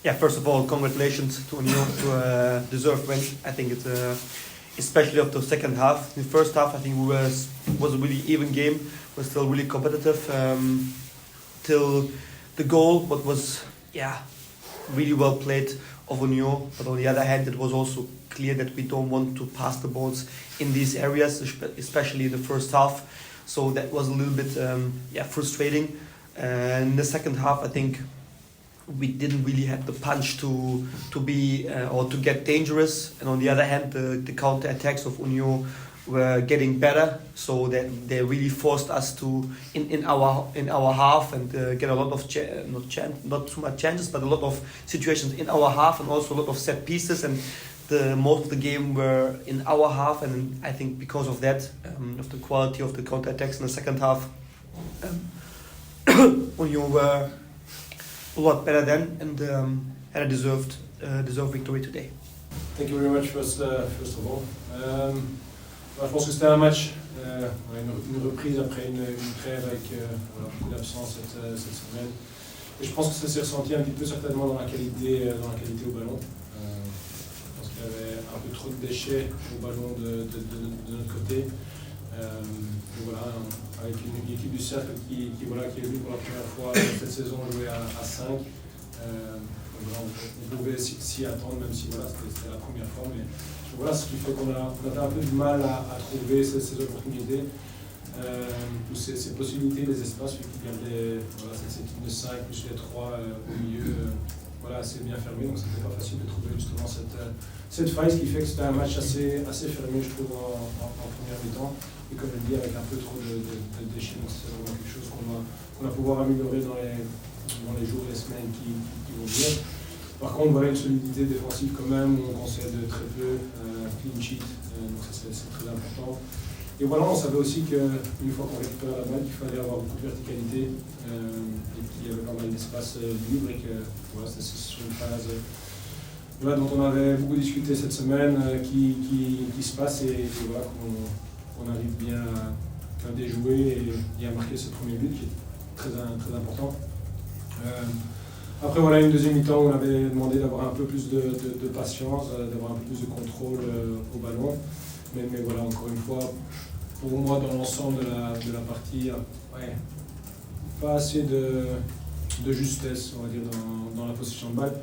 Yeah, first of all, congratulations to Union to a deserved win. I think it's especially after the second half. In the first half, I think was a really even game. Was still really competitive till the goal, but was really well played of Union. But on the other hand, it was also clear that we don't want to pass the balls in these areas, especially in the first half. So that was a little bit frustrating. In the second half, I think we didn't really have the punch to be or to get dangerous. And on the other hand, the counter attacks of Union were getting better, so that they really forced us to in our half and get a lot of not too much chances, but a lot of situations in our half and also a lot of set pieces. And most of the game were in our half, and I think because of that, of the quality of the counter attacks in the second half, Union were a lot better then and had a deserved victory today. Thank you very much first of all. Je pense que c'était un match, une reprise après une trêve avec beaucoup d'absence cette semaine. Et je pense que ça s'est ressenti un petit peu certainement dans la qualité au ballon. Je pense qu'il y avait un peu trop de déchets au ballon de notre côté. Et voilà, avec une équipe du cercle qui est venue pour la première fois cette saison jouer à 5. On pouvait s'y attendre, même si c'était la première fois. Mais voilà, ce qui fait qu'on a un peu de mal à trouver ces opportunités, ou ces possibilités, les espaces, vu qu'il y avait cette équipe de 5 plus les 3 au milieu, assez bien fermé. Donc c'était pas facile de trouver justement cette faille, ce qui fait que c'était un match assez fermé, je trouve, en première mi-temps. Et comme je le dis, avec un peu trop de déchets, donc c'est vraiment quelque chose qu'on va pouvoir améliorer dans les jours et les semaines qui vont venir. Par contre, une solidité défensive quand même, où on concède très peu, clean sheet, donc ça c'est très important. Et voilà, on savait aussi qu'une fois qu'on récupère la balle, il fallait avoir beaucoup de verticalité, et qu'il y avait pas mal d'espace libre, et que c'est sur une phase dont on avait beaucoup discuté cette semaine, qui se passe, et voilà qu'on arrive bien à déjouer et à marquer ce premier but qui est très important. Après une deuxième mi-temps où on avait demandé d'avoir un peu plus de patience, d'avoir un peu plus de contrôle au ballon. Mais voilà, encore une fois, pour moi dans l'ensemble de la partie, pas assez de justesse, on va dire, dans la possession de balle.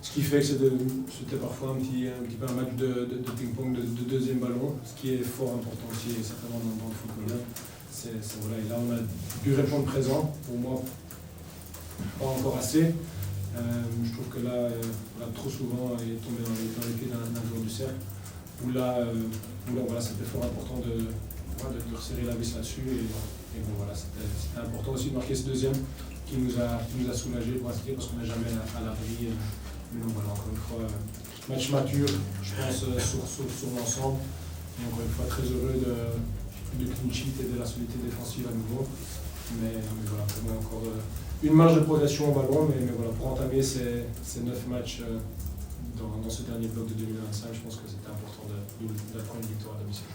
Ce qui fait que c'était parfois un petit peu un match de ping-pong de deuxième ballon, ce qui est fort important aussi, certainement dans le football. Et là, on a dû répondre présent. Pour moi, pas encore assez. Je trouve que là, trop souvent, il est tombé dans les pieds d'un joueur du cercle. Où là, c'était fort important de resserrer la vis là-dessus. Et bon, voilà, c'était important aussi de marquer ce deuxième qui nous a soulagés pour inscrire, parce qu'on n'est jamais à l'abri. Mais donc voilà, encore une fois, match mature, je pense, sur l'ensemble. Et encore une fois, très heureux de clean sheet et de la solidité défensive à nouveau. Mais voilà, pour moi, encore une marge de progression au ballon. Mais voilà, pour entamer ces 9 matchs dans ce dernier bloc de 2025, je pense que c'était important d'apprendre une victoire à domicile.